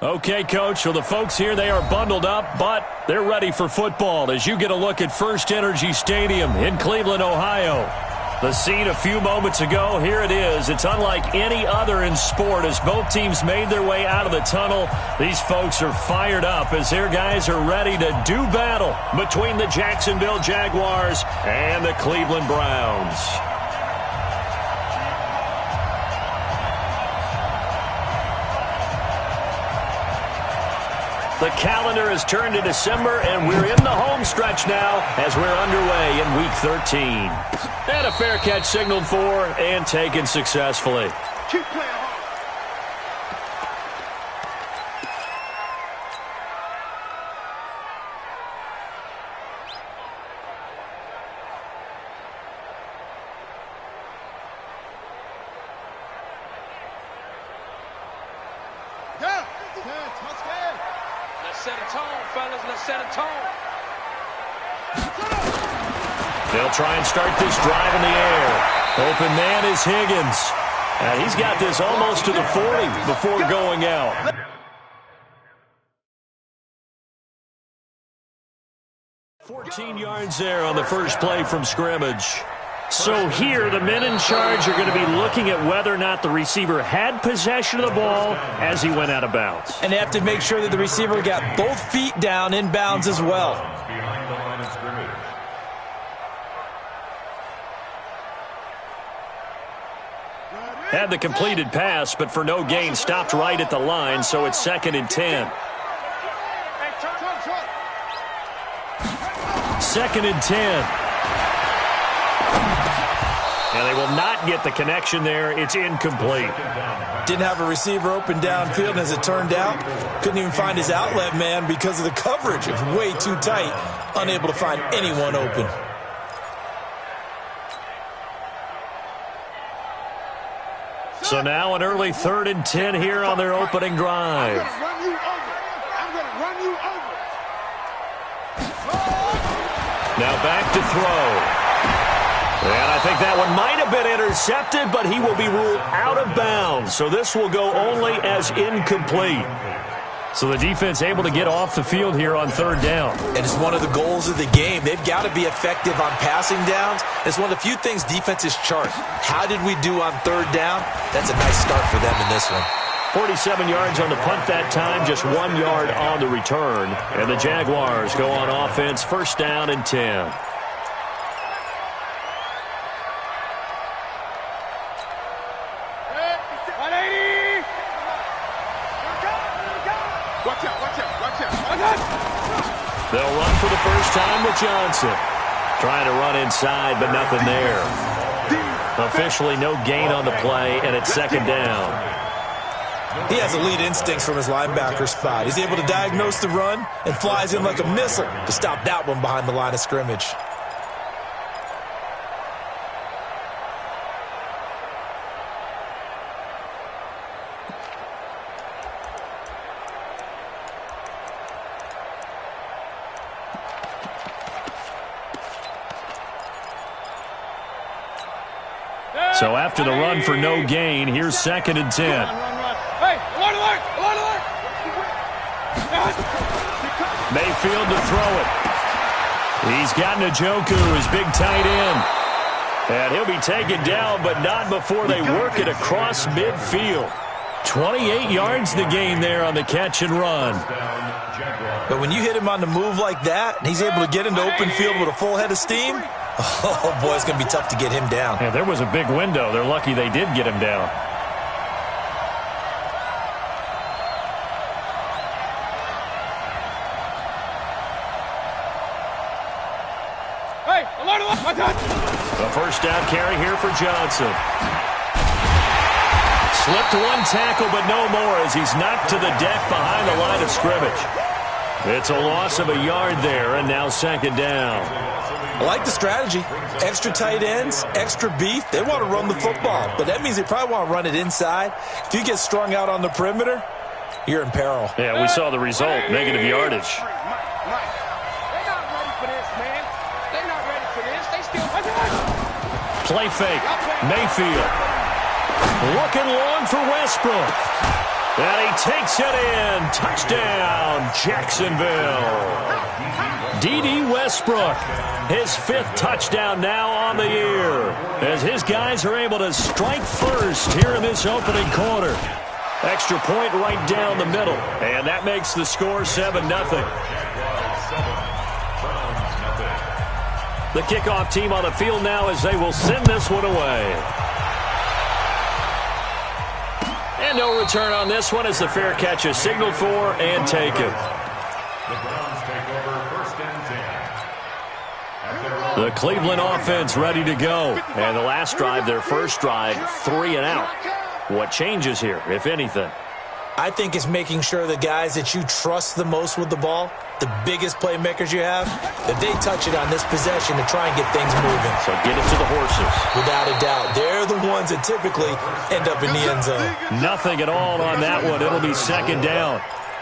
Okay, Coach, so the folks here, they are bundled up, but they're ready for football as you get a look at First Energy Stadium in Cleveland, Ohio. The scene a few moments ago, here it is. It's unlike any other in sport as both teams made their way out of the tunnel. These folks are fired up as their guys are ready to do battle between the Jacksonville Jaguars and the Cleveland Browns. The calendar has turned to December, and we're in the home stretch now as we're underway in Week 13. And a fair catch signaled for and taken successfully. Keep playing hard. Set a tone, fellas. Let's set a tone. They'll try and start this drive in the air. Open man is Higgins. And he's got this almost to the 40 before going out. $14 yards there on the first play from scrimmage. So here, the men in charge are going to be looking at whether or not the receiver had possession of the ball as he went out of bounds. And they have to make sure that the receiver got both feet down in bounds as well. Had the completed pass, but for no gain, stopped right at the line, so it's 2nd and 10. 2nd and 10. And they will not get the connection there. It's incomplete. Didn't have a receiver open downfield, and as it turned out, couldn't even find his outlet man because of the coverage. It was way too tight, unable to find anyone open. So now an early 3rd and 10 here on their opening drive. I'm going to run you over. Now back to throw. And I think that one might have been intercepted, but he will be ruled out of bounds. So this will go only as incomplete. So the defense able to get off the field here on 3rd down. And it's one of the goals of the game. They've got to be effective on passing downs. It's one of the few things defenses chart. How did we do on 3rd down? That's a nice start for them in this one. 47 yards on the punt that time, just 1 yard on the return. And the Jaguars go on offense, 1st down and 10. They'll run for the first time with Johnson. Trying to run inside, but nothing there. Officially no gain on the play, and it's 2nd down. He has elite instincts from his linebacker spot. He's able to diagnose the run and flies in like a missile to stop that one behind the line of scrimmage. So after the run for no gain, here's 2nd and 10. Hey, alert! Mayfield to throw it. He's got Njoku, his big tight end. And he'll be taken down, but not before they work it across midfield. 28 yards the gain there on the catch and run. But when you hit him on the move like that, and he's able to get into open field with a full head of steam, oh, boy, it's going to be tough to get him down. Yeah, there was a big window. They're lucky they did get him down. Hey, alert! The first down carry here for Johnson. Slipped one tackle, but no more as he's knocked to the deck behind the line of scrimmage. It's a loss of a yard there, and now 2nd down. I like the strategy. Extra tight ends, extra beef. They want to run the football, but that means they probably want to run it inside. If you get strung out on the perimeter, you're in peril. Yeah, we saw the result, negative yardage. They're not ready for this, man. They're not ready for this. They still... Play fake. Mayfield. Looking long for Westbrook. And he takes it in. Touchdown, Jacksonville. D.D. Westbrook, his 5th touchdown now on the year, as his guys are able to strike first here in this opening quarter. Extra point right down the middle, and that makes the score 7-0. The kickoff team on the field now as they will send this one away. And no return on this one as the fair catch is signaled for and taken. The Cleveland offense ready to go. And the last drive, their first drive, 3 and out. What changes here, if anything? I think it's making sure the guys that you trust the most with the ball, the biggest playmakers you have, that they touch it on this possession to try and get things moving. So get it to the horses. Without a doubt. They're the ones that typically end up in the end zone. Nothing at all on that one. It'll be 2nd down.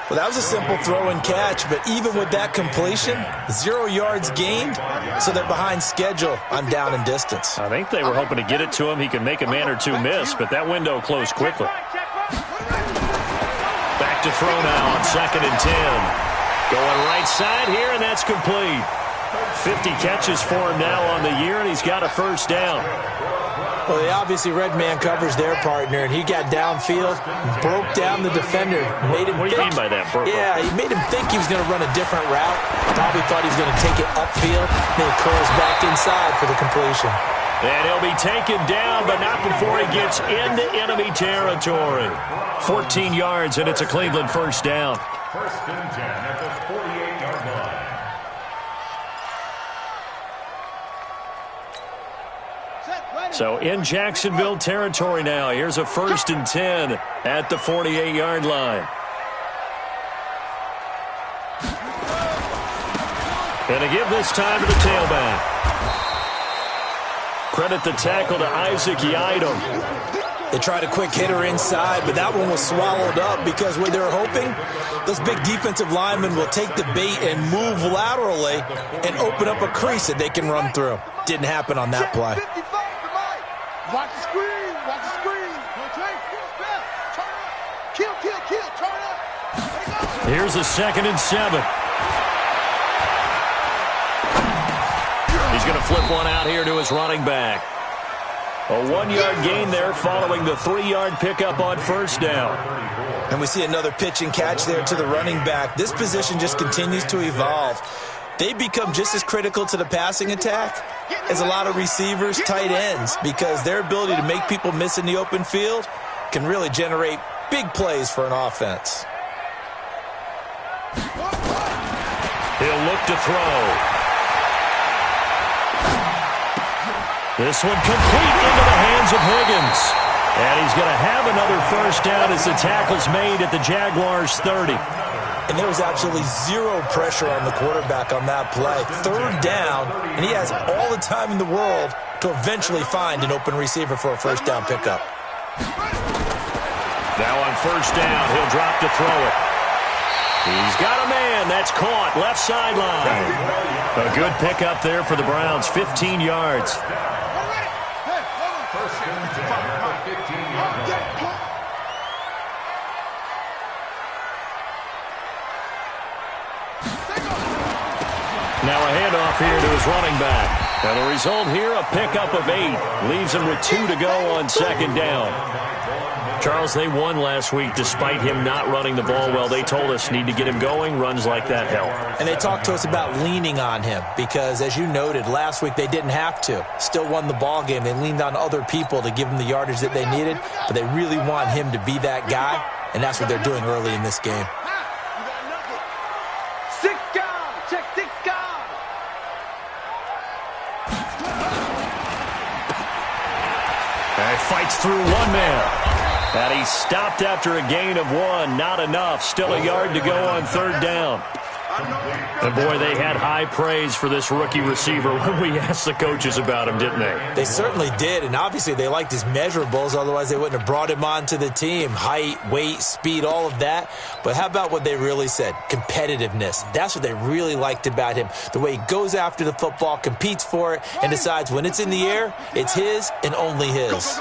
Well, that was a simple throw and catch, but even with that completion, 0 yards gained, so they're behind schedule on down and distance. I think they were hoping to get it to him. He could make a man or two miss, but that window closed quickly. Back to throw now on 2nd and 10. Going right side here, and that's complete. 50 catches for him now on the year, and he's got a first down. Well, they obviously red man covers their partner, and he got downfield, broke down the defender, made him What do you mean by that, Burko? Yeah, he made him think he was going to run a different route. Probably thought he was going to take it upfield, then he curls back inside for the completion. And he'll be taken down, but not before he gets into enemy territory. 14 yards, and it's a Cleveland first down. 1st and 10 at the 48-yard line. So in Jacksonville territory now. Here's a 1st and 10 at the 48-yard line. And to give this time to the tailback. Credit the tackle to Isaac Yiadom. They tried a quick hitter inside, but that one was swallowed up because what they were hoping, those big defensive linemen will take the bait and move laterally and open up a crease that they can run through. Didn't happen on that play. Watch the screen. Watch the screen. Kill. Turn up. Here's a 2nd and 7. He's going to flip one out here to his running back. A 1-yard gain there following the 3-yard pickup on first down. And we see another pitch and catch there to the running back. This position just continues to evolve. They become just as critical to the passing attack as a lot of receivers, tight ends, because their ability to make people miss in the open field can really generate big plays for an offense. He'll look to throw. This one complete into the hands of Higgins. And he's going to have another first down as the tackle's made at the Jaguars' 30. And there was absolutely zero pressure on the quarterback on that play. 3rd down, and he has all the time in the world to eventually find an open receiver for a first down pickup. Now on first down, he'll drop to throw it. He's got a man. That's caught. Left sideline. A good pickup there for the Browns. 15 yards. Now a handoff here to his running back. And the result here, a pickup of 8. Leaves him with 2 to go on 2nd down. Charles, they won last week despite him not running the ball well. They told us need to get him going. Runs like that help. And they talked to us about leaning on him because, as you noted, last week they didn't have to. Still won the ball game. They leaned on other people to give them the yardage that they needed, but they really want him to be that guy, and that's what they're doing early in this game. 6 guard. Check 6 guard. And he fights through one man. And he stopped after a gain of 1. Not enough. Still a yard to go on 3rd down. And, boy, they had high praise for this rookie receiver when we asked the coaches about him, didn't they? They certainly did, and obviously they liked his measurables. Otherwise, they wouldn't have brought him onto the team. Height, weight, speed, all of that. But how about what they really said? Competitiveness. That's what they really liked about him. The way he goes after the football, competes for it, and decides when it's in the air, it's his and only his.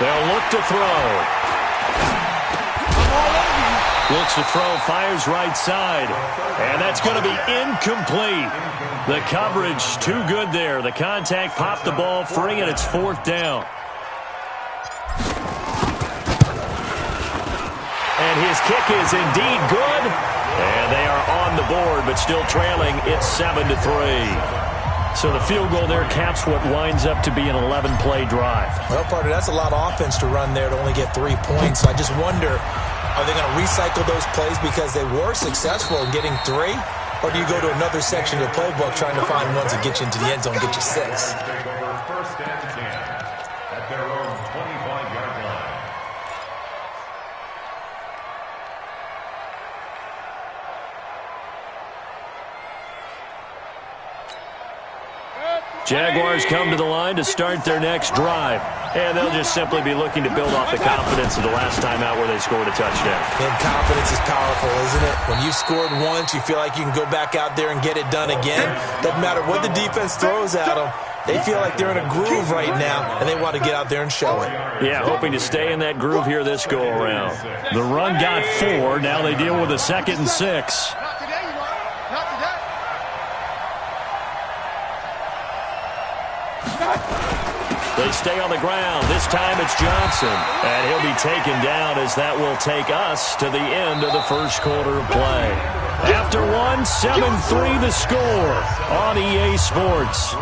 They'll look to throw. Looks to throw, fires right side. And that's going to be incomplete. The coverage too good there. The contact popped the ball free, and it's 4th down. And his kick is indeed good. And they are on the board, but still trailing. It's 7-3. So the field goal there caps what winds up to be an 11-play drive. Well, partner, that's a lot of offense to run there to only get 3 points. So I just wonder, are they going to recycle those plays because they were successful in getting 3? Or do you go to another section of the playbook trying to find ones that get you into the end zone and get you 6? Take over 1st and 10 at their own 25-yard line. Jaguars come to the line to start their next drive. And they'll just simply be looking to build off the confidence of the last time out where they scored a touchdown. And confidence is powerful, isn't it? When you scored once, you feel like you can go back out there and get it done again. Doesn't matter what the defense throws at them. They feel like they're in a groove right now, and they want to get out there and show it. Yeah, hoping to stay in that groove here this go-around. The run got 4. Now they deal with a 2nd and 6. Not today, you are. Not today. They stay on the ground. This time it's Johnson. And he'll be taken down as that will take us to the end of the first quarter of play. After 1, 7-3 the score on EA Sports.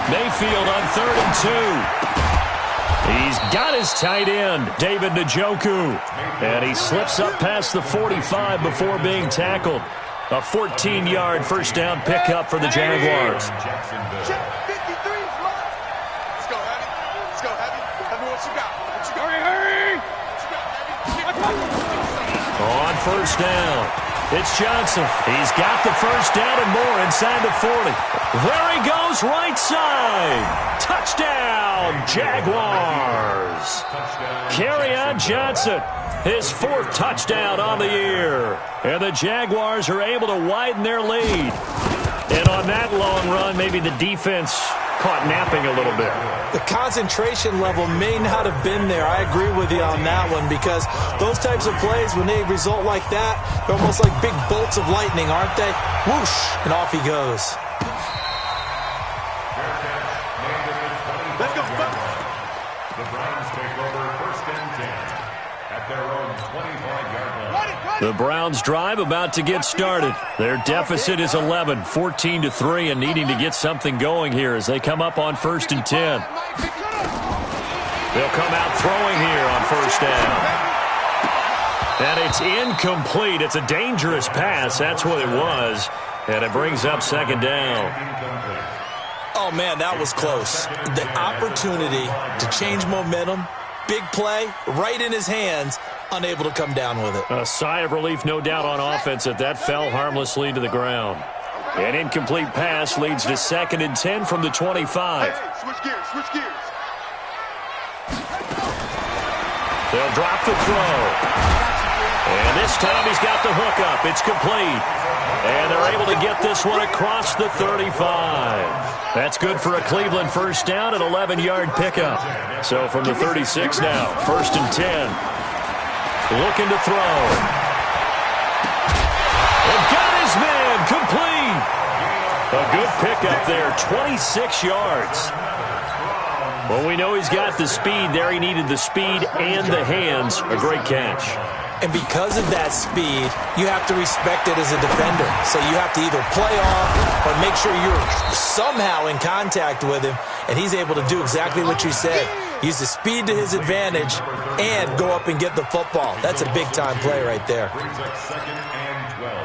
Mayfield on 3rd and 2. He's got his tight end, David Njoku. And he slips up past the 45 before being tackled. A 14-yard first down pickup for the Jaguars. Check 53, Fly. Let's go, Heavy. Let's go, Heavy. Heavy, what you got? What you got? Hurry! What you got, Heavy? On first down, it's Johnson. He's got the first down and more inside the 40. There he goes, right side. Touchdown, Jaguars. Kerryon Johnson, his 4th touchdown on the year. And the Jaguars are able to widen their lead. And on that long run, maybe the defense caught napping a little bit. The concentration level may not have been there. I agree with you on that one, because those types of plays, when they result like that, they're almost like big bolts of lightning, aren't they? Whoosh, and off he goes. Let's go, The Browns take over 1st and 10 at their own 25-yard line. The Browns drive about to get started. Their deficit is 11, 14-3, and needing to get something going here as they come up on 1st and 10. They'll come out throwing here on 1st down. And it's incomplete. It's a dangerous pass. That's what it was. And it brings up 2nd down. Oh, man, that was close. The opportunity to change momentum, big play, right in his hands, unable to come down with it. A sigh of relief, no doubt, on offense that fell harmlessly to the ground. An incomplete pass leads to 2nd and 10 from the 25. Hey, switch gears, switch gears. They'll drop the throw. And this time he's got the hook up. It's complete. And they're able to get this one across the 35. That's good for a Cleveland first down, an 11-yard pickup. So from the 36 now, 1st and 10. Looking to throw. And got his man complete. A good pickup there, 26 yards. Well, we know he's got the speed there. He needed the speed and the hands. A great catch. And because of that speed, you have to respect it as a defender. So you have to either play off or make sure you're somehow in contact with him. And he's able to do exactly what you said. Use the speed to his advantage and go up and get the football. That's a big-time play right there. Brings up 2nd and 12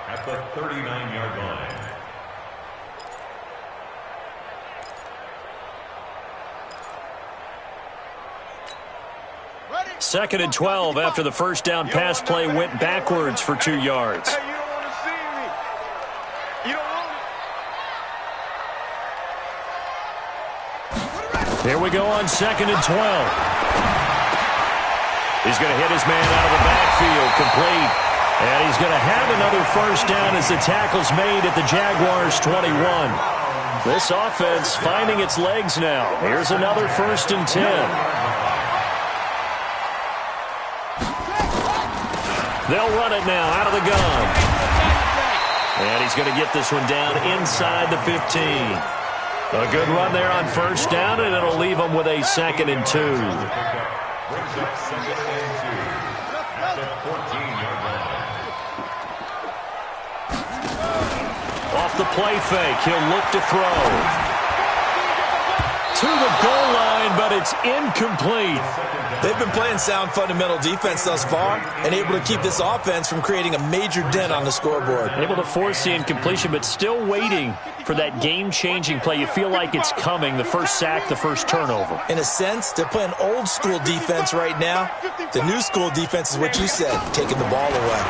at the 39-yard line. 2nd and 12 after the first down pass play went backwards for 2 yards. Hey, you don't want to see me. You don't want it. Here we go on 2nd and 12. He's going to hit his man out of the backfield, complete. And he's going to have another first down as the tackle's made at the Jaguars' 21. This offense finding its legs now. Here's another 1st and 10. They'll run it now out of the gun. And he's going to get this one down inside the 15. A good run there on 1st down, and it'll leave them with a 2nd and 2. Brings up 2nd and 2 at the 14-yard line. Off the play fake, he'll look to throw. To the goal line, but it's incomplete. They've been playing sound fundamental defense thus far and able to keep this offense from creating a major dent on the scoreboard. Able to force the incompletion, but still waiting for that game-changing play. You feel like it's coming, the first sack, the first turnover. In a sense, they're playing old-school defense right now. The new-school defense is what you said, taking the ball away.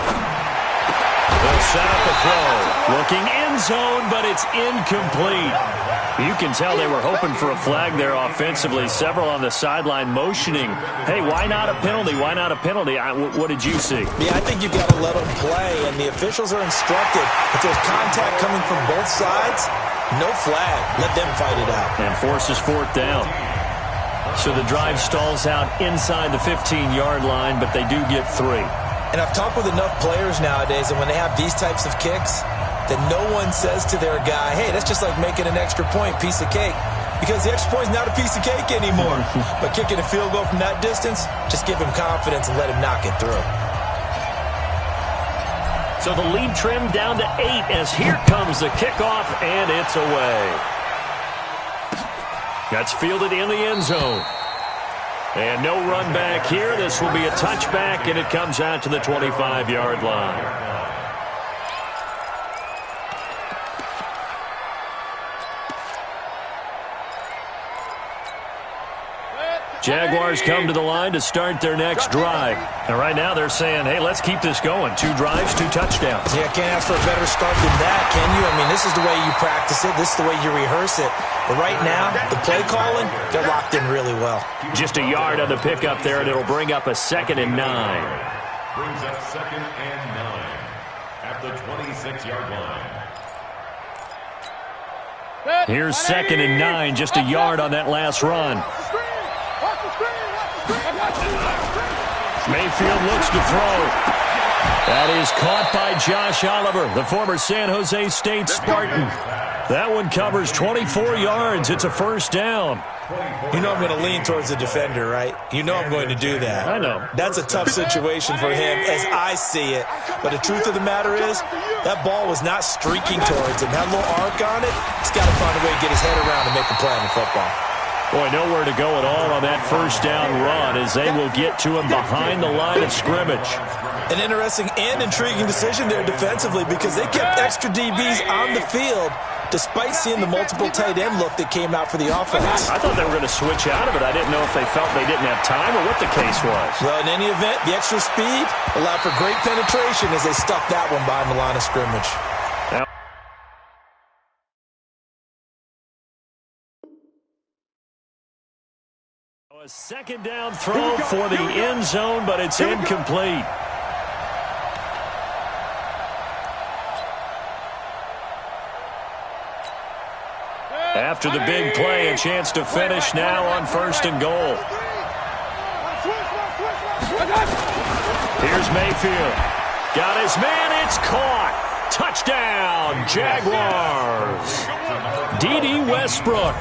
They'll set up a throw. Looking end zone, but it's incomplete. You can tell they were hoping for a flag there offensively. Several on the sideline motioning. Hey, why not a penalty? Why not a penalty? What did you see? Yeah, I think you've got to let them play, and the officials are instructed. If there's contact coming from both sides, no flag. Let them fight it out. And forces 4th down. So the drive stalls out inside the 15-yard line, but they do get 3. And I've talked with enough players nowadays, and when they have these types of kicks, that no one says to their guy, hey, that's just like making an extra point, piece of cake. Because the extra point is not a piece of cake anymore. But kicking a field goal from that distance, just give him confidence and let him knock it through. So the lead trimmed down to 8 as here comes the kickoff, and it's away. That's fielded in the end zone. And no run back here. This will be a touchback, and it comes out to the 25-yard line. Jaguars come to the line to start their next drive. And right now they're saying, hey, let's keep this going. 2 drives, 2 touchdowns. Yeah, can't ask for a better start than that, can you? I mean, this is the way you practice it. This is the way you rehearse it. But right now, the play calling, they're locked in really well. Just a yard on the pickup there, and it'll bring up a 2nd and 9. Brings up 2nd and 9 at the 26-yard line. Here's 2nd and 9, just a yard on that last run. Mayfield looks to throw. That is caught by Josh Oliver, the former San Jose State Spartan. That one covers 24 yards. It's a 1st down. You know I'm going to lean towards the defender, right? You know I'm going to do that. I know. That's a tough situation for him as I see it. But the truth of the matter is, that ball was not streaking towards him. Had a little arc on it. He's got to find a way to get his head around and make a play on the football. Boy, nowhere to go at all on that 1st down run as they will get to him behind the line of scrimmage. An interesting and intriguing decision there defensively because they kept extra DBs on the field despite seeing the multiple tight end look that came out for the offense. I thought they were going to switch out of it. I didn't know if they felt they didn't have time or what the case was. Well, in any event, the extra speed allowed for great penetration as they stuffed that one behind the line of scrimmage. A 2nd down throw for the end zone, but it's incomplete. After the big play, a chance to finish now on 1st and goal. Here's Mayfield. Got his man, it's caught. Touchdown, Jaguars. D.D. Westbrook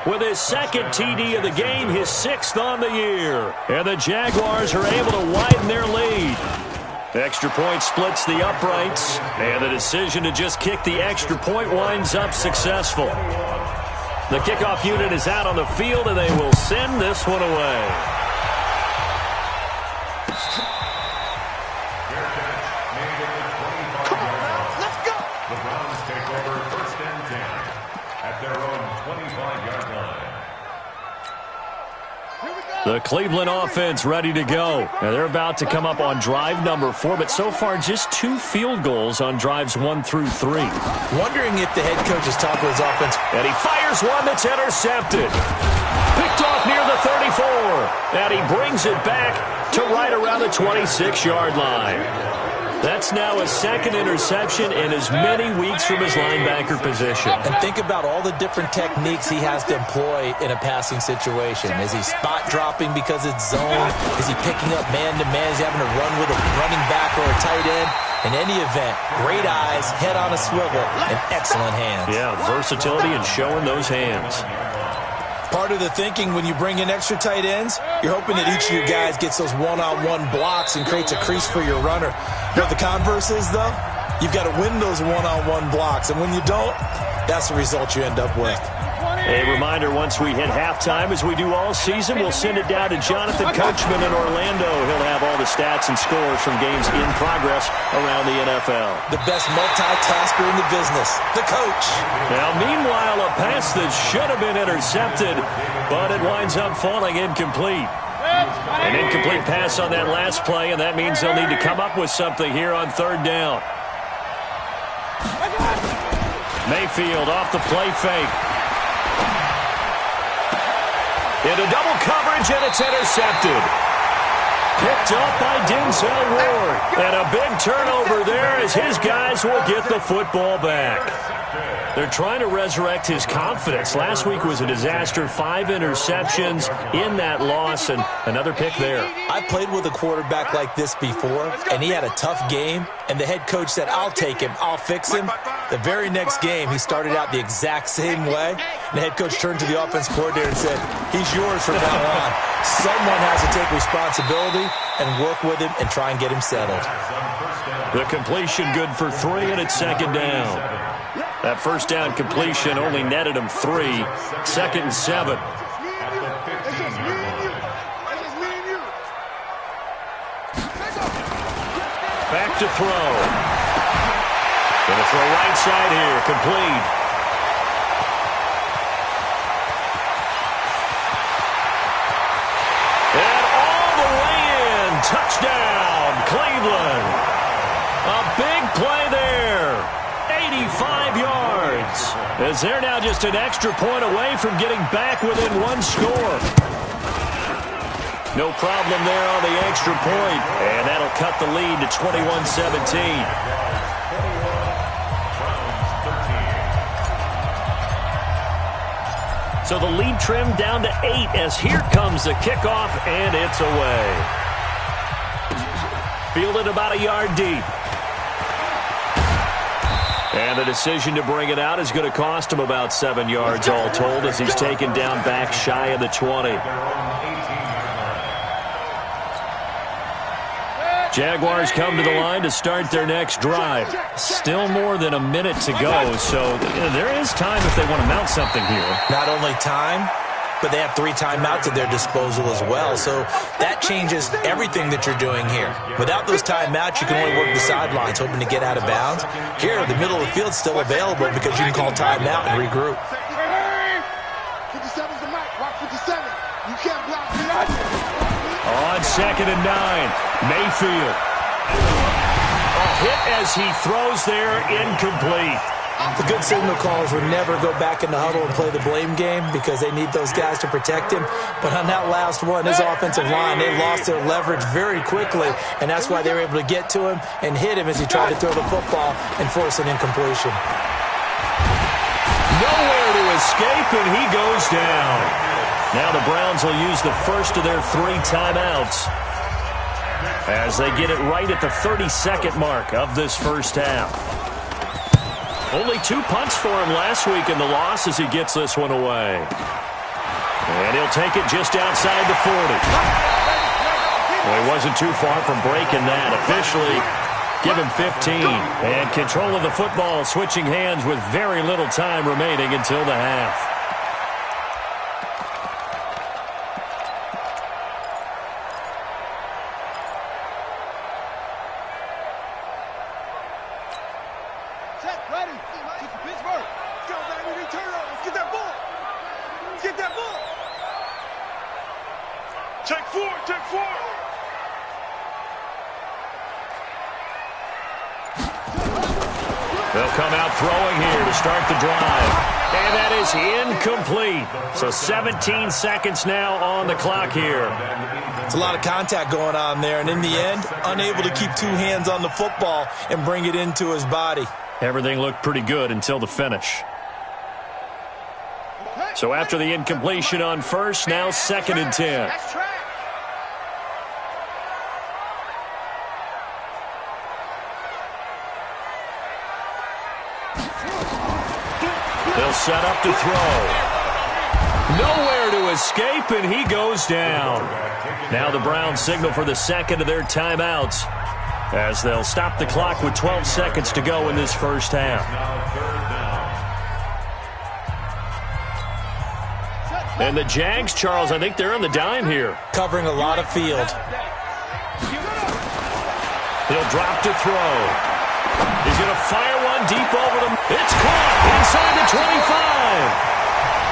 with his 2nd TD of the game, his 6th on the year. And the Jaguars are able to widen their lead. The extra point splits the uprights, and the decision to just kick the extra point winds up successful. The kickoff unit is out on the field, and they will send this one away. The Browns take over 1st and 10 at their own 25-yard line. The Cleveland offense ready to go. Now they're about to come up on drive number 4, but so far just 2 field goals on drives 1 through 3. Wondering if the head coach is talking to his offense. And he fires one that's intercepted. Picked And he brings it back to right around the 26-yard line. That's now a second interception in as many weeks from his linebacker position. And think about all the different techniques he has to employ in a passing situation. Is he spot dropping because it's zone? Is he picking up man-to-man? Is he having to run with a running back or a tight end? In any event, great eyes, head on a swivel, and excellent hands. Yeah, versatility and showing those hands. Part of the thinking when you bring in extra tight ends, you're hoping that each of your guys gets those one-on-one blocks and creates a crease for your runner. What the converse is, though, you've got to win those one-on-one blocks. And when you don't, that's the result you end up with. A reminder, once we hit halftime, as we do all season, we'll send it down to Jonathan Coachman in Orlando. He'll have all the stats and scores from games in progress around the NFL. The best multitasker in the business, the coach. Now, meanwhile, a pass that should have been intercepted, but it winds up falling incomplete. An incomplete pass on that last play, and that means they'll need to come up with something here on third down. Mayfield off the play fake. Into double coverage, and it's intercepted. Picked up by Denzel Ward. And a big turnover there as his guys will get the football back. They're trying to resurrect his confidence. Last week was a disaster. 5 interceptions in that loss, and another pick there. I played with a quarterback like this before, and he had a tough game, and the head coach said, I'll take him, I'll fix him. The very next game, he started out the exact same way. And the head coach turned to the offense coordinator and said, he's yours from now on. Someone has to take responsibility and work with him and try and get him settled. The completion good for 3, and it's second down. That first down completion only netted him 3. Second and 7. Back to throw. Gonna throw right side here, complete. And all the way in, touchdown, Cleveland. A big play there, 85 yards. As they're now just an extra point away from getting back within 1 score. No problem there on the extra point, and that'll cut the lead to 21-17. So the lead trimmed down to 8 as here comes the kickoff, and it's away. Fielded about a yard deep. And the decision to bring it out is going to cost him about 7 yards all told as he's taken down back shy of the 20. Jaguars come to the line to start their next drive. Still more than a minute to go, so there is time if they want to mount something here. Not only time, but they have 3 timeouts at their disposal as well, so that changes everything that you're doing here. Without those timeouts, you can only work the sidelines, hoping to get out of bounds. Here, the middle of the field's still available because you can call timeout and regroup. 57's the mic. Rock 57. You can't block me. On second and 9, Mayfield. A hit as he throws there, incomplete. The good signal callers would never go back in the huddle and play the blame game because they need those guys to protect him. But on that last one, his offensive line, they lost their leverage very quickly, and that's why they were able to get to him and hit him as he tried to throw the football and force an incompletion. Nowhere to escape, and he goes down. Now the Browns will use the first of their 3 timeouts as they get it right at the 32nd mark of this first half. Only 2 punts for him last week in the loss as he gets this one away. And he'll take it just outside the 40. Well, he wasn't too far from breaking that. Officially, give him 15. And control of the football switching hands with very little time remaining until the half. They'll come out throwing here to start the drive. And that is incomplete. So 17 seconds now on the clock here. It's a lot of contact going on there, and in the end, unable to keep two hands on the football and bring it into his body. Everything looked pretty good until the finish. So after the incompletion on first, now 2nd and 10. They'll set up to throw. Nowhere to escape, and he goes down. Now the Browns signal for the second of their timeouts as they'll stop the clock with 12 seconds to go in this first half. And the Jags, Charles, I think they're on the dime here. Covering a lot of field. He'll drop to throw. He's going to fire one deep over them. It's caught inside the 25.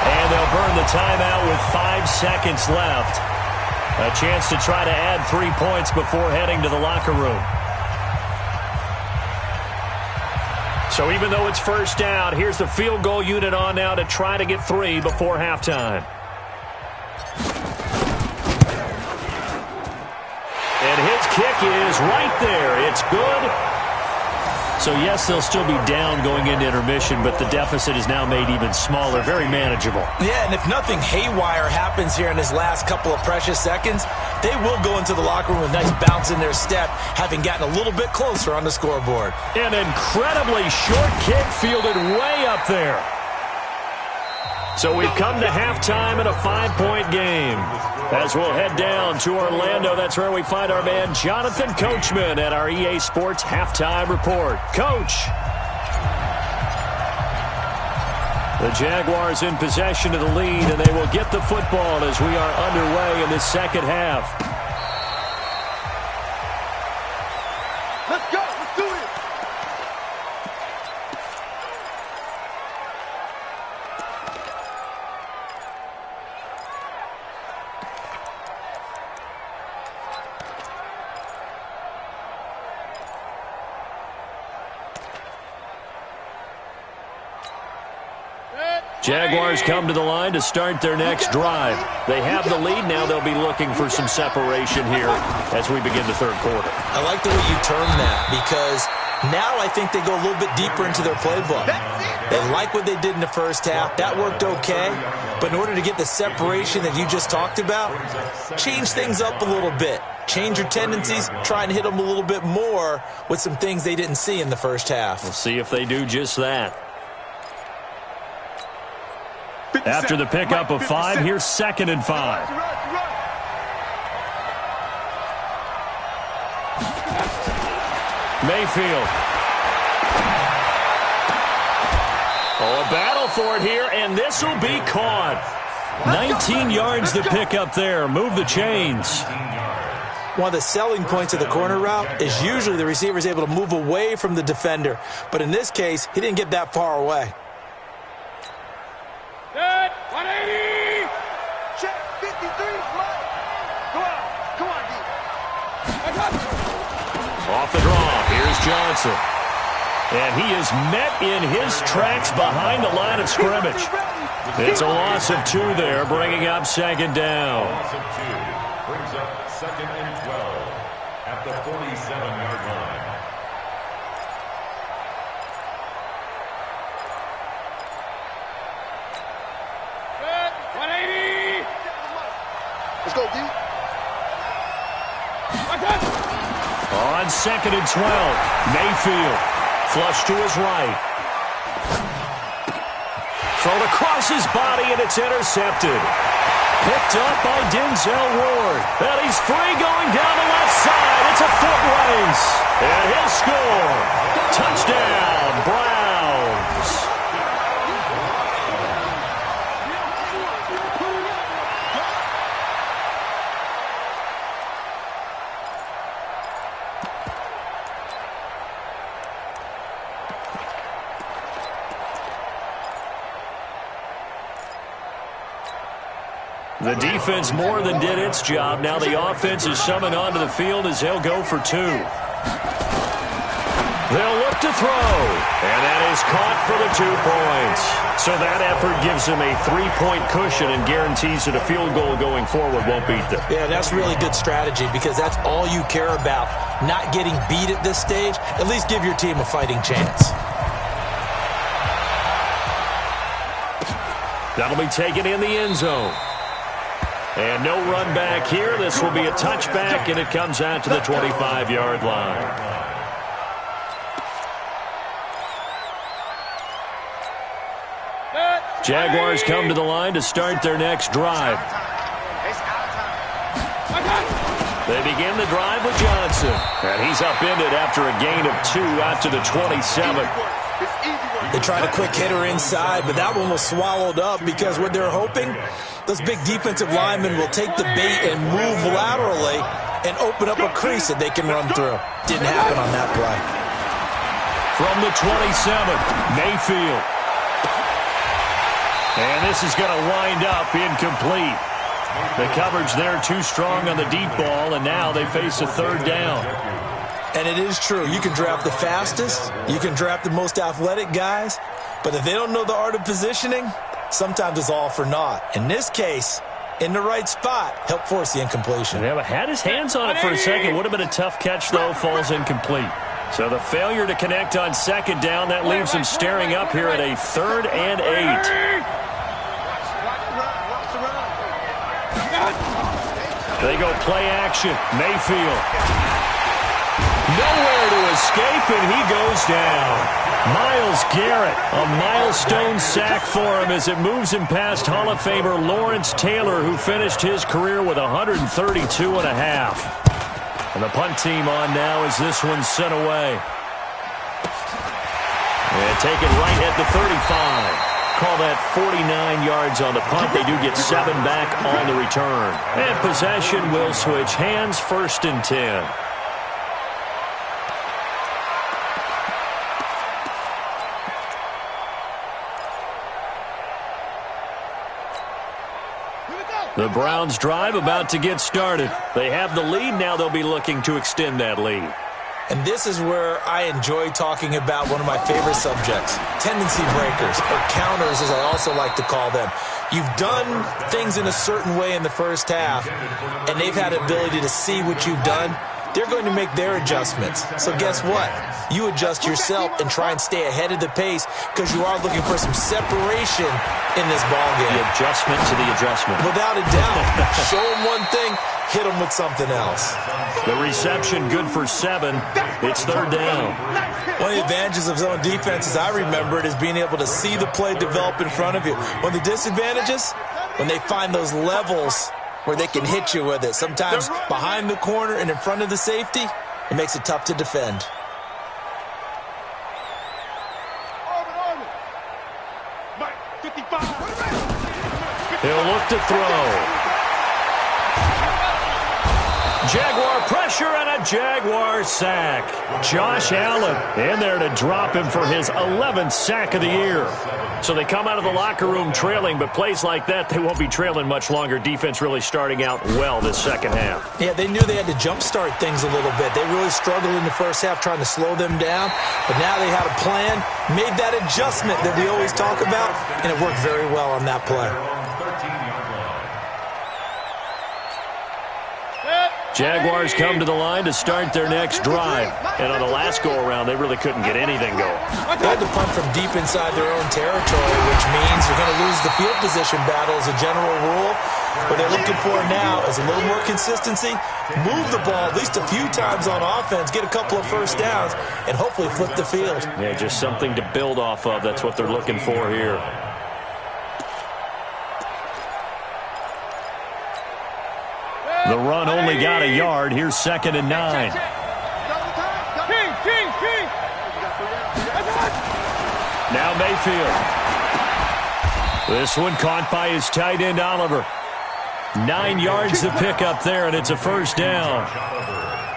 And they'll burn the timeout with 5 seconds left. A chance to try to add 3 points before heading to the locker room. So even though it's first down, here's the field goal unit on now to try to get 3 before halftime. And his kick is right there. It's good. So, yes, they'll still be down going into intermission, but the deficit is now made even smaller, very manageable. Yeah, and if nothing haywire happens here in his last couple of precious seconds, they will go into the locker room with a nice bounce in their step, having gotten a little bit closer on the scoreboard. An incredibly short kick fielded way up there. So we've come to halftime in a 5-point game. As we'll head down to Orlando, that's where we find our man Jonathan Coachman at our EA Sports Halftime Report. Coach. The Jaguars in possession of the lead, and they will get the football as we are underway in the second half. Let's go. Let's do it. Jaguars come to the line to start their next drive. They have the lead. Now they'll be looking for some separation here as we begin the third quarter. I like the way you term that, because now I think they go a little bit deeper into their playbook. They like what they did in the first half. That worked okay. But in order to get the separation that you just talked about, change things up a little bit. Change your tendencies, try and hit them a little bit more with some things they didn't see in the first half. We'll see if they do just that. After the pickup of 5, here's 2nd and 5. Mayfield. Oh, a battle for it here, and this will be caught. 19 yards to pick up there. Move the chains. One of the selling points of the corner route is usually the receiver is able to move away from the defender. But in this case, he didn't get that far away. Good. 180. Check 53, Mike. Go on. Come on, D. Off the draw. Here's Johnson. And he is met in his tracks behind the line of scrimmage. It's a loss of 2 there, bringing up 2nd down. Loss of 2 brings up 2nd and 12 at the 47-yard line. Good. 180. Let's go, D. On 2nd and 12, Mayfield. Flush to his right. Thrown across his body, and it's intercepted. Picked up by Denzel Ward. And he's free going down the left side. It's a foot race. And he'll score. Touchdown, Browns. The defense more than did its job. Now the offense is summoned onto the field as they'll go for 2. They'll look to throw, and that is caught for the 2 points. So that effort gives them a 3-point cushion and guarantees that a field goal going forward won't beat them. Yeah, that's really good strategy because that's all you care about, not getting beat at this stage. At least give your team a fighting chance. That'll be taken in the end zone. And no run back here. This will be a touchback, and it comes out to the 25-yard line. Jaguars come to the line to start their next drive. They begin the drive with Johnson. And he's upended after a gain of 2 out to the 27. They tried a quick hitter inside, but that one was swallowed up because what they're hoping, those big defensive linemen will take the bait and move laterally and open up a crease that they can run through. Didn't happen on that play. From the 27, Mayfield. And this is going to wind up incomplete. The coverage there too strong on the deep ball, and now they face a 3rd down. And it is true. You can draft the fastest. You can draft the most athletic guys. But if they don't know the art of positioning, sometimes it's all for naught. In this case, in the right spot, help force the incompletion. Yeah, but had his hands on it for a second. Would have been a tough catch, though. Falls incomplete. So the failure to connect on 2nd down, that leaves them staring up here at a 3rd and 8. They go play action. Mayfield. Nowhere to escape, and he goes down. Myles Garrett, a milestone sack for him as it moves him past Hall of Famer Lawrence Taylor, who finished his career with 132 and a half. And the punt team on now as this one's sent away. And taken right at the 35. Call that 49 yards on the punt. They do get 7 back on the return. And possession will switch hands, 1st and 10. The Browns drive about to get started. They have the lead. Now they'll be looking to extend that lead. And this is where I enjoy talking about one of my favorite subjects, tendency breakers, or counters as I also like to call them. You've done things in a certain way in the first half, and they've had the ability to see what you've done. They're going to make their adjustments. So guess what? You adjust yourself and try and stay ahead of the pace because you are looking for some separation in this ballgame. The adjustment to the adjustment. Without a doubt. Show them one thing, hit them with something else. The reception good for 7. It's 3rd down. One of the advantages of zone defense, as I remember it, is being able to see the play develop in front of you. One of the disadvantages, when they find those levels where they can hit you with it. Sometimes behind the corner and in front of the safety, it makes it tough to defend. He'll look to throw. Jaguar pressure and a Jaguar sack. Josh Allen in there to drop him for his 11th sack of the year. So they come out of the locker room trailing, but plays like that, they won't be trailing much longer. Defense really starting out well this second half. Yeah, they knew they had to jumpstart things a little bit. They really struggled in the first half trying to slow them down, but now they had a plan, made that adjustment that we always talk about, and it worked very well on that play. Jaguars come to the line to start their next drive. And on the last go-around, they really couldn't get anything going. They had to punt from deep inside their own territory, which means you're going to lose the field position battle as a general rule. What they're looking for now is a little more consistency, move the ball at least a few times on offense, get a couple of first downs, and hopefully flip the field. Yeah, just something to build off of. That's what they're looking for here. The run only got a yard. Here's 2nd and 9. Now Mayfield. This one caught by his tight end, Oliver. 9 yards to pick up there, and it's a 1st down.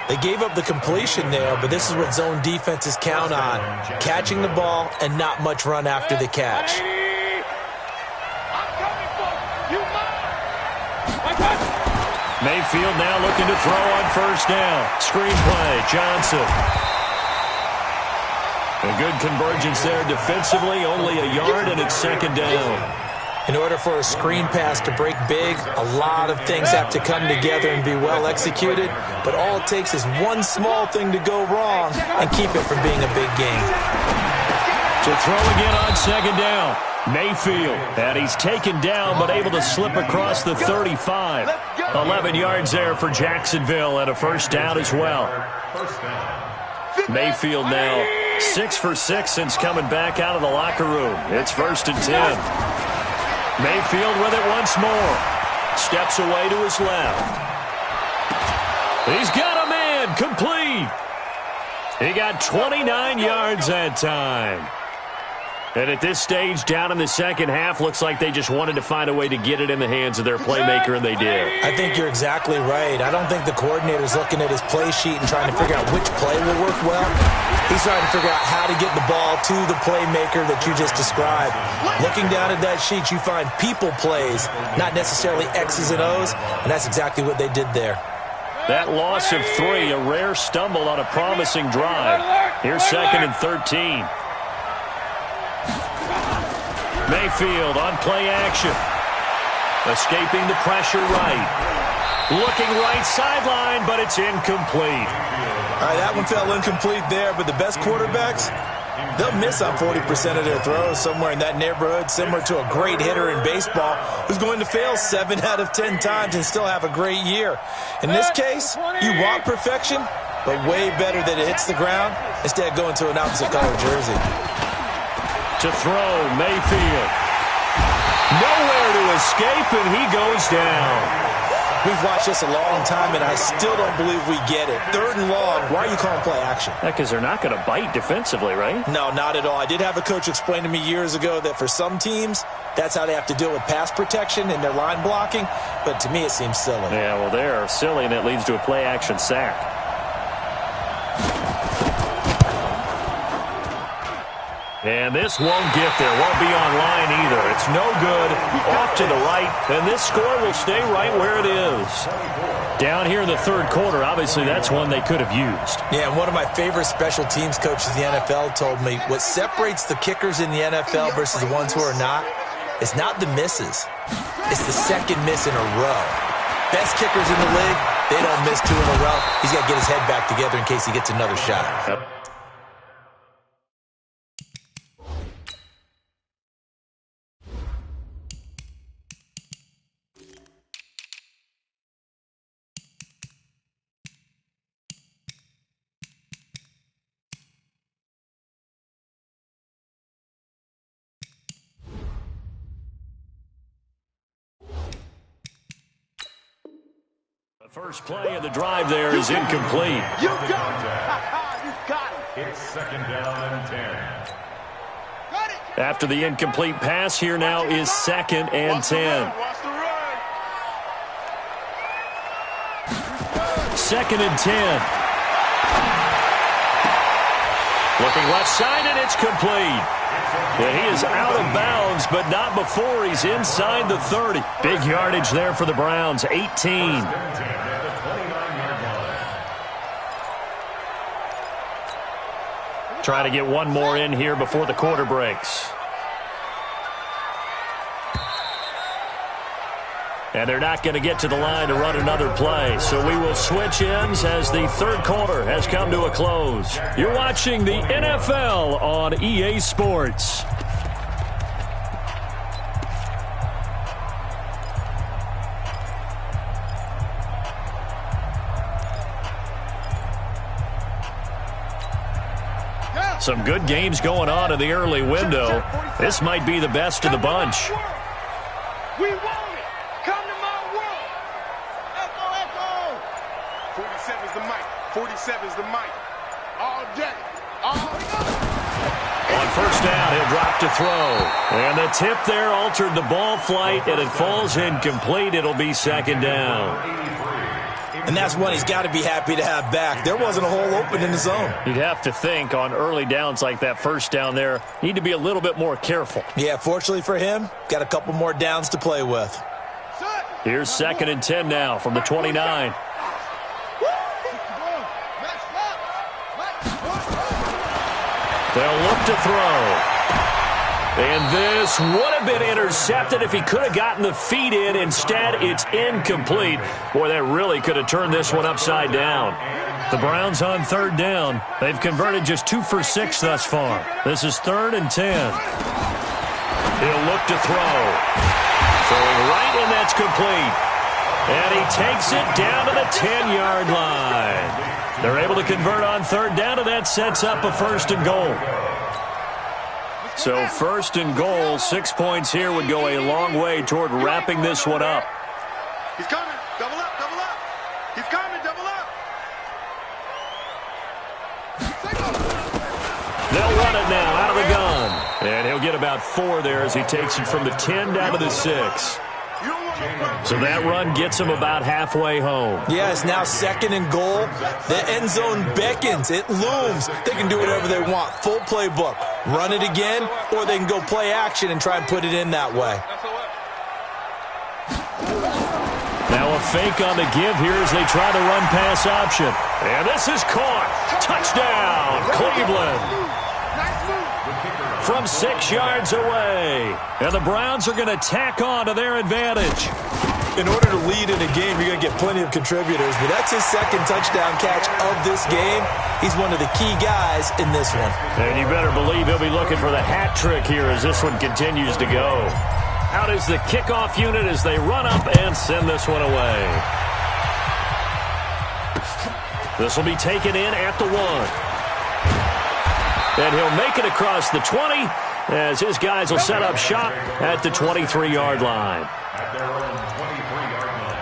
They gave up the completion there, but this is what zone defenses count on. Catching the ball and not much run after the catch. Mayfield now looking to throw on 1st down. Screen play, Johnson. A good convergence there defensively, only a yard, and it's second down. In order for a screen pass to break big, a lot of things have to come together and be well executed, but all it takes is one small thing to go wrong and keep it from being a big game. To throw again on second down, Mayfield, and he's taken down but able to slip across the 35. 11 yards there for Jacksonville and a first down as well. Mayfield now 6 for 6 since coming back out of the locker room. It's 1st and 10. Mayfield with it once more. Steps away to his left. He's got a man, complete. He got 29 yards that time. And at this stage, down in the second half, looks like they just wanted to find a way to get it in the hands of their playmaker, and they did. I think you're exactly right. I don't think the coordinator's looking at his play sheet and trying to figure out which play will work well. He's trying to figure out how to get the ball to the playmaker that you just described. Looking down at that sheet, you find people plays, not necessarily X's and O's, and that's exactly what they did there. That loss of 3, a rare stumble on a promising drive. Here's 2nd and 13. Mayfield on play action. Escaping the pressure right. Looking right sideline, but it's incomplete. All right, that one fell incomplete there, but the best quarterbacks, they'll miss on 40% of their throws somewhere in that neighborhood, similar to a great hitter in baseball who's going to fail 7 out of 10 times and still have a great year. In this case, you want perfection, but way better that it hits the ground instead of going to an opposite color jersey. To throw, Mayfield. Nowhere to escape, and he goes down. We've watched this a long time, and I still don't believe we get it. 3rd and long, why are you calling play action? Because they're not going to bite defensively, right? No, not at all. I did have a coach explain to me years ago that for some teams, that's how they have to deal with pass protection and their line blocking, but to me it seems silly. Yeah, well, they're silly, and it leads to a play action sack. And this won't get there. Won't be on line either. It's no good. Off to the right. And this score will stay right where it is. Down here in the 3rd quarter, obviously that's one they could have used. Yeah, and one of my favorite special teams coaches in the NFL told me what separates the kickers in the NFL versus the ones who are not is not the misses. It's the second miss in a row. Best kickers in the league, they don't miss 2 in a row. He's got to get his head back together in case he gets another shot. Yep. First play of the drive there is incomplete. You got it. You got it. It's 2nd down and 10. After the incomplete pass, here now is 2nd and 10. 2nd and 10. Looking left side, and it's complete. And he is out of bounds, but not before he's inside the 30. Big yardage there for the Browns, 18. Trying to get one more in here before the quarter breaks. And they're not going to get to the line to run another play. So we will switch ends as the 3rd quarter has come to a close. You're watching the NFL on EA Sports. Some good games going on in the early window. This might be the best of the bunch. We want it. Come to my world. Echo, echo. 47's the mic. 47's the mic. All day. All day. On first down, he'll drop to throw. And the tip there altered the ball flight, and it falls incomplete. It'll be 2nd down. And that's one he's got to be happy to have back. There wasn't a hole open in the zone. You'd have to think on early downs like that first down there, need to be a little bit more careful. Yeah, fortunately for him, got a couple more downs to play with. Here's 2nd and 10 now from the 29. They'll look to throw. And this would have been intercepted if he could have gotten the feet in. Instead, it's incomplete. Boy, that really could have turned this one upside down. The Browns on third down. They've converted just 2 for 6 thus far. This is 3rd and 10. He'll look to throw. Throwing right, and that's complete. And he takes it down to the 10-yard line. They're able to convert on third down, and that sets up a 1st and goal. So 1st and goal, 6 points here would go a long way toward wrapping this one up. He's coming. Double up, double up. He's coming, double up. They'll run it now out of the gun. And he'll get about 4 there as he takes it from the 10 down to the 6. So that run gets him about halfway home. Yeah, it's now 2nd and goal. The end zone beckons. It looms. They can do whatever they want. Full playbook. Run it again, or they can go play action and try and put it in that way. Now a fake on the give here as they try the run-pass option. And this is caught. Touchdown, Cleveland. From 6 yards away. And the Browns are going to tack on to their advantage. In order to lead in a game, you're going to get plenty of contributors, but that's his 2nd touchdown catch of this game. He's one of the key guys in this one. And you better believe he'll be looking for the hat trick here as this one continues to go. Out is the kickoff unit as they run up and send this one away. This will be taken in at the 1. And he'll make it across the 20 as his guys will set up shop at the 23-yard line. At their own 23-yard line.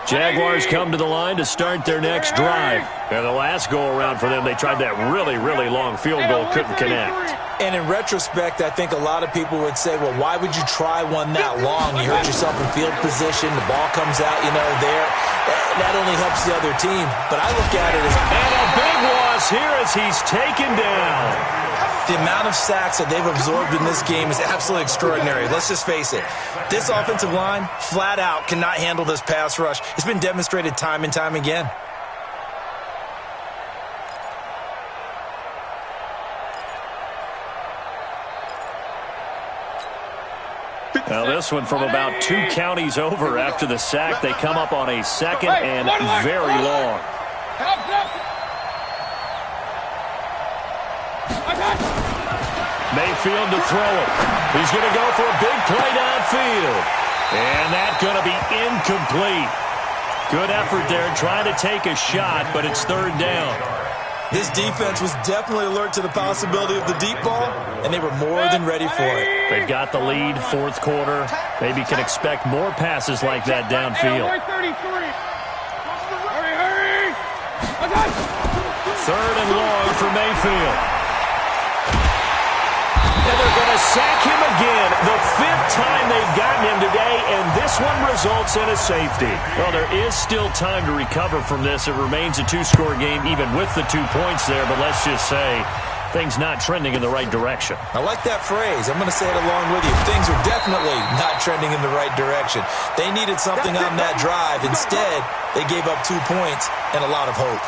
Jaguars come to the line to start their next drive. And the last go-around for them, they tried that really, really long field goal, couldn't connect. And in retrospect, I think a lot of people would say, well, why would you try one that long? You hurt yourself in field position. The ball comes out, there. That only helps the other team. But I look at it as... And a big loss here as he's taken down. The amount of sacks that they've absorbed in this game is absolutely extraordinary. Let's just face it. This offensive line, flat out, cannot handle this pass rush. It's been demonstrated time and time again. Now this one from about 2 counties over after the sack. They come up on a 2nd and very long. Mayfield to throw it. He's going to go for a big play downfield. And that's going to be incomplete. Good effort there trying to take a shot, but it's 3rd down. This defense was definitely alert to the possibility of the deep ball, and they were more than ready for it. They've got the lead, 4th quarter. Maybe can expect more passes like that downfield. 3rd and long for Mayfield. And they're going to sack him again. The 5th time they've gotten him today, and this one results in a safety. Well, there is still time to recover from this. It remains a 2-score game even with the 2 points there, but let's just say things not trending in the right direction. I like that phrase. I'm going to say it along with you. Things are definitely not trending in the right direction. They needed something on that drive. Instead, they gave up 2 points and a lot of hope.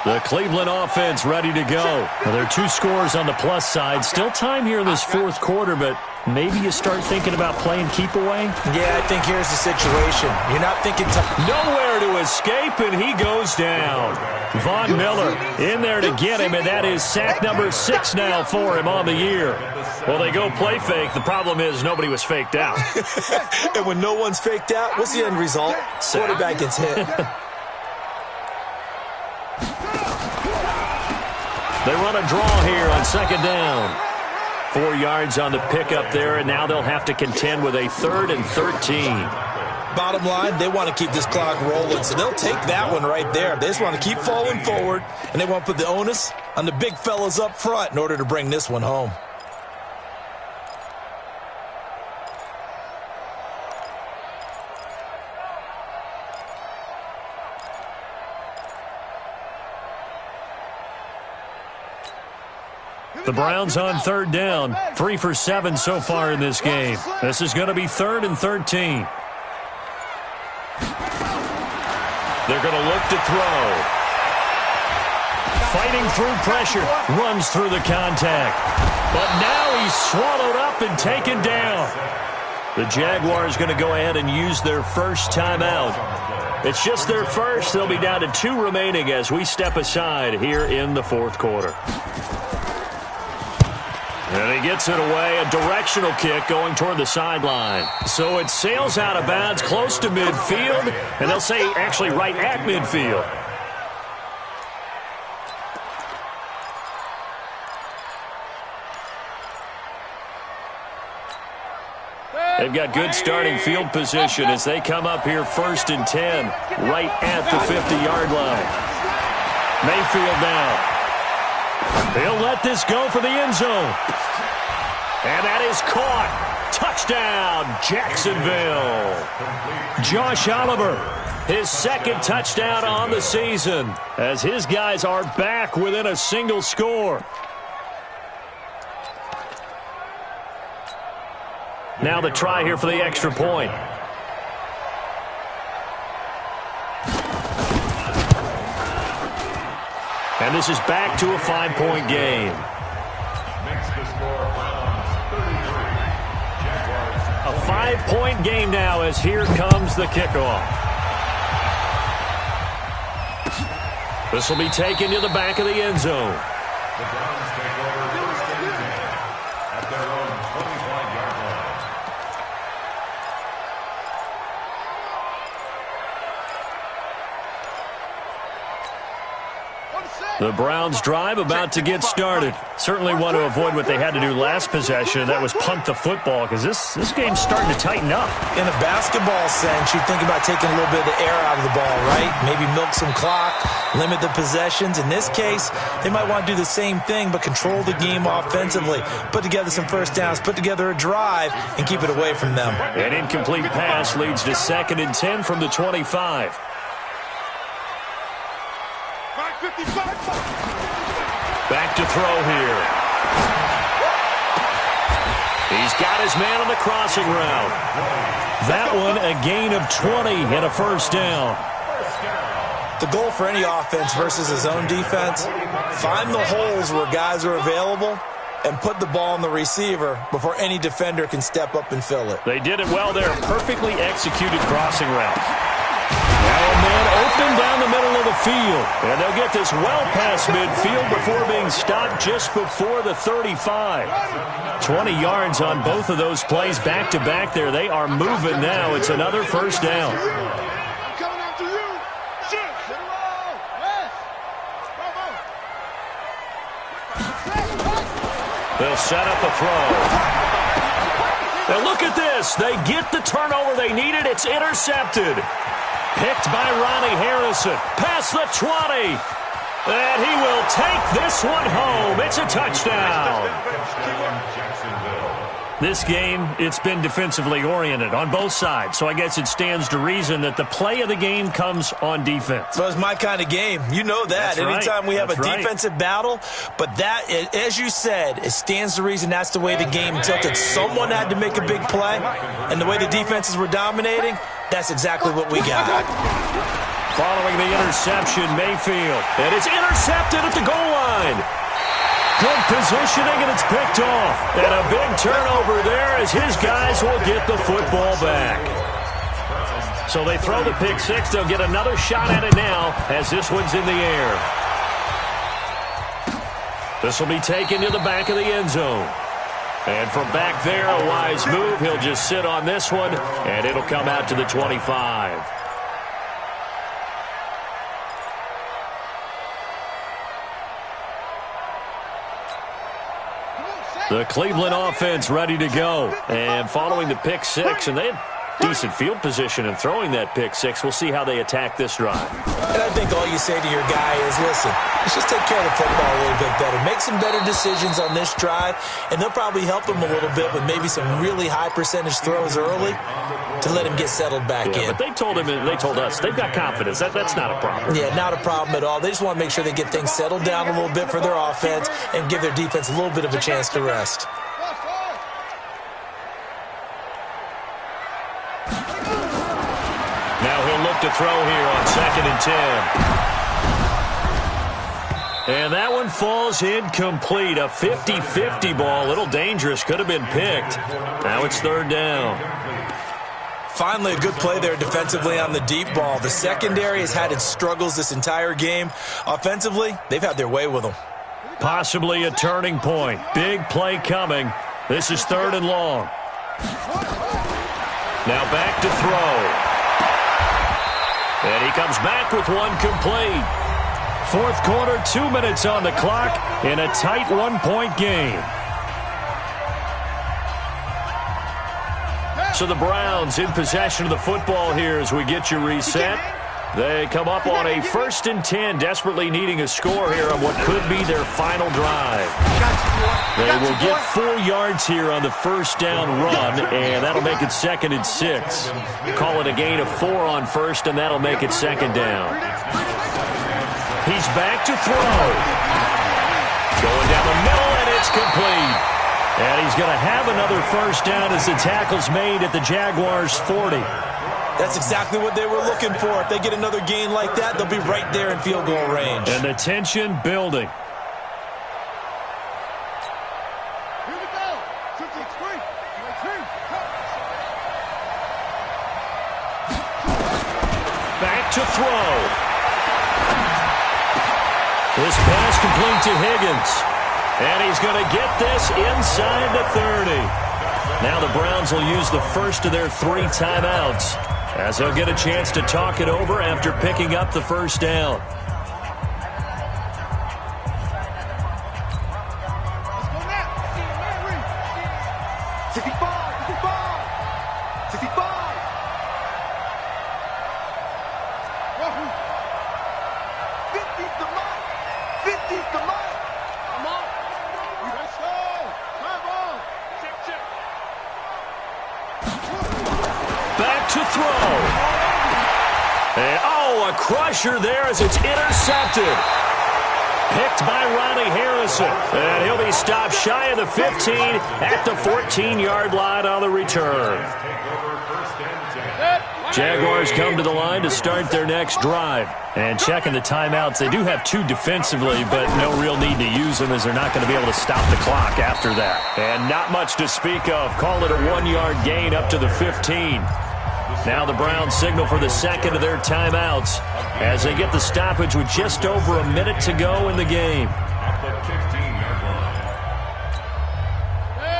The Cleveland offense ready to go. Well, there are 2 scores on the plus side. Still time here in this 4th quarter, but maybe you start thinking about playing keep away? Yeah, I think here's the situation. You're not thinking... Nowhere to escape, and he goes down. Von Miller in there to get him, and that is sack number 6 now for him on the year. Well, they go play fake. The problem is nobody was faked out. And when no one's faked out, what's the end result? Quarterback gets hit. They run a draw here on 2nd down. 4 yards on the pickup there, and now they'll have to contend with a 3rd and 13. Bottom line, they want to keep this clock rolling, so they'll take that one right there. They just want to keep falling forward, and they want to put the onus on the big fellas up front in order to bring this one home. The Browns on 3rd down. 3 for 7 so far in this game. This is going to be 3rd and 13. They're going to look to throw. Fighting through pressure. Runs through the contact. But now he's swallowed up and taken down. The Jaguars going to go ahead and use their first timeout. It's just their first. They'll be down to 2 remaining as we step aside here in the 4th quarter. And he gets it away, a directional kick going toward the sideline. So it sails out of bounds close to midfield, and they'll say actually right at midfield. They've got good starting field position as they come up here 1st and 10, right at the 50-yard line. Mayfield now. He'll let this go for the end zone. And that is caught. Touchdown, Jacksonville. Josh Oliver, his 2nd touchdown on the season, as his guys are back within a single score. Now the try here for the extra point. And this is back to a 5-point game. Makes the score Browns 33. A 5-point game now as here comes the kickoff. This will be taken to the back of the end zone. The Browns take over 1st and 10 at their own 25-yard line. The Browns drive about to get started. Certainly want to avoid what they had to do last possession, and that was punt the football, because this game's starting to tighten up. In a basketball sense, you think about taking a little bit of the air out of the ball, right? Maybe milk some clock, limit the possessions. In this case, they might want to do the same thing, but control the game offensively. Put together some first downs, put together a drive, and keep it away from them. An incomplete pass leads to 2nd and 10 from the 25. Back to throw here. He's got his man on the crossing route. That one a gain of 20 and a 1st down. The goal for any offense versus his own defense, find the holes where guys are available and put the ball on the receiver before any defender can step up and fill it. They did it well there. Perfectly executed crossing route. Now a man open down the middle of the field. And they'll get this well past midfield before being stopped just before the 35. 20 yards on both of those plays back-to-back there. They are moving now. It's another 1st down. They'll set up a throw. Now look at this. They get the turnover they needed. It's intercepted. Picked by Ronnie Harrison. Past the 20. And he will take this one home. It's a touchdown. This game, it's been defensively oriented on both sides. So I guess it stands to reason that the play of the game comes on defense. So it's my kind of game. You know that. That's Anytime we have That's a defensive battle. But that, as you said, it stands to reason that's the way the game tilted. Someone had to make a big play. And the way the defenses were dominating, that's exactly what we got. Following the interception, Mayfield. And it's intercepted at the goal line. Good positioning, and it's picked off. And a big turnover there as his guys will get the football back. So they throw the pick six. They'll get another shot at it now as this one's in the air. This will be taken to the back of the end zone. And from back there, a wise move. He'll just sit on this one, and it'll come out to the 25. The Cleveland offense ready to go. And following the pick six, and they decent field position and throwing that pick six. We'll see how they attack this drive. And I think all you say to your guy is, listen, let's just take care of the football a little bit better. Make some better decisions on this drive, and they'll probably help him a little bit with maybe some really high percentage throws early to let him get settled back in. But they told him, and they told us, they've got confidence. That's not a problem. Yeah, not a problem at all. They just want to make sure they get things settled down a little bit for their offense and give their defense a little bit of a chance to rest. Now he'll look to throw here on 2nd and 10. And that one falls incomplete. A 50-50 ball. A little dangerous. Could have been picked. Now it's 3rd down. Finally, a good play there defensively on the deep ball. The secondary has had its struggles this entire game. Offensively, they've had their way with them. Possibly a turning point. Big play coming. This is 3rd and long. Now back to throw. And he comes back with one complete. 4th quarter, 2 minutes on the clock in a tight 1-point game. So the Browns in possession of the football here as we get you reset. They come up on a 1st and 10, desperately needing a score here on what could be their final drive. They will get 4 yards here on the 1st down run, and that'll make it 2nd and 6. Call it a gain of 4 on 1st, and that'll make it 2nd down. He's back to throw. Going down the middle, and it's complete. And he's going to have another 1st down as the tackle's made at the Jaguars' 40. That's exactly what they were looking for. If they get another gain like that, they'll be right there in field goal range. And the tension building. Here we go. 2-3. Back to throw. This pass complete to Higgins. And he's going to get this inside the 30. Now the Browns will use the first of their 3 timeouts as they'll get a chance to talk it over after picking up the 1st down. Crusher there as it's intercepted. Picked by Ronnie Harrison. And he'll be stopped shy of the 15 at the 14-yard line on the return. Jaguars come to the line to start their next drive. And checking the timeouts, they do have 2 defensively, but no real need to use them as they're not going to be able to stop the clock after that. And not much to speak of. Call it a 1-yard gain up to the 15. Now the Browns signal for the 2nd of their timeouts as they get the stoppage with just over a minute to go in the game.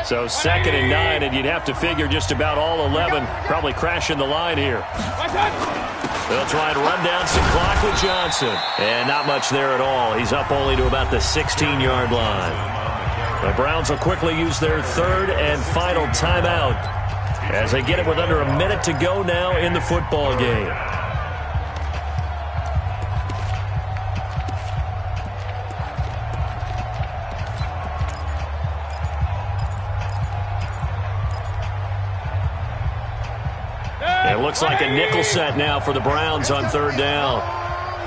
So 2nd and 9, and you'd have to figure just about all 11 probably crashing the line here. They'll try and run down some clock with Johnson. And not much there at all. He's up only to about the 16-yard line. The Browns will quickly use their 3rd and final timeout as they get it with under a minute to go now in the football game. It looks like a nickel set now for the Browns on 3rd down.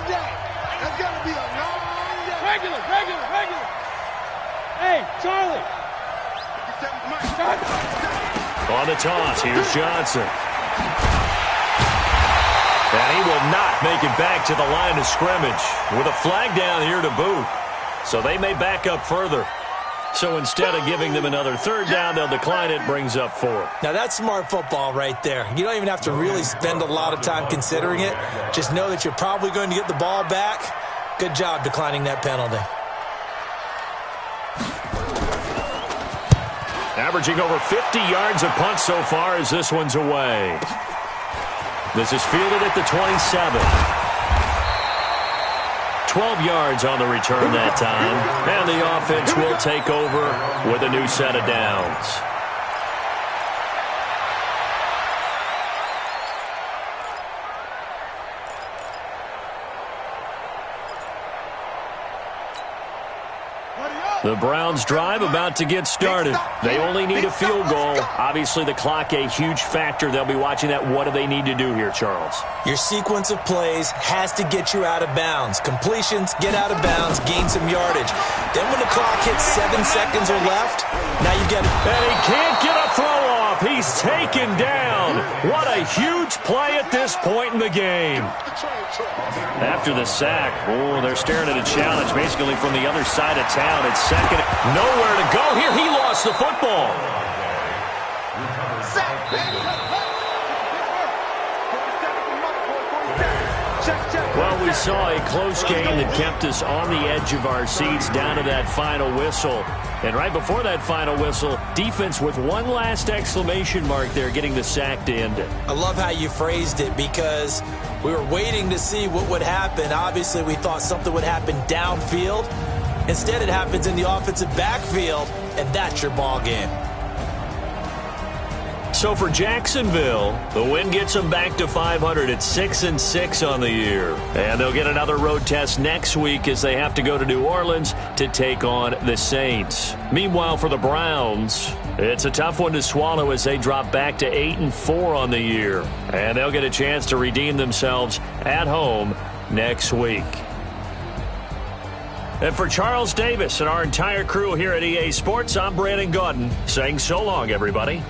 That's got to be a long day. Regular. Hey, Charlie. On the toss, here's Johnson. And he will not make it back to the line of scrimmage with a flag down here to boot. So they may back up further. So instead of giving them another 3rd down, they'll decline it, brings up 4. Now that's smart football right there. You don't even have to really spend a lot of time considering it. Just know that you're probably going to get the ball back. Good job declining that penalty. Averaging over 50 yards a punt so far as this one's away. This is fielded at the 27. 12 yards on the return that time. And the offense will take over with a new set of downs. The Browns drive about to get started. They only need a field goal. Obviously, the clock a huge factor. They'll be watching that. What do they need to do here, Charles? Your sequence of plays has to get you out of bounds. Completions, get out of bounds, gain some yardage. Then when the clock hits 7 seconds or left, now you get... And he can't get a throw off. He's taken down. What a huge play at this point in the game. After the sack, they're staring at a challenge basically from the other side of town. It's second. Nowhere to go here. He lost the football. Well, we saw a close game that kept us on the edge of our seats down to that final whistle. And right before that final whistle, defense with one last exclamation mark there, getting the sack to end it. I love how you phrased it because we were waiting to see what would happen. Obviously, we thought something would happen downfield. Instead, it happens in the offensive backfield, and that's your ball game. So for Jacksonville, the win gets them back to 500 at 6-6 on the year. And they'll get another road test next week as they have to go to New Orleans to take on the Saints. Meanwhile, for the Browns, it's a tough one to swallow as they drop back to 8-4 on the year. And they'll get a chance to redeem themselves at home next week. And for Charles Davis and our entire crew here at EA Sports, I'm Brandon Gaudin saying so long, everybody.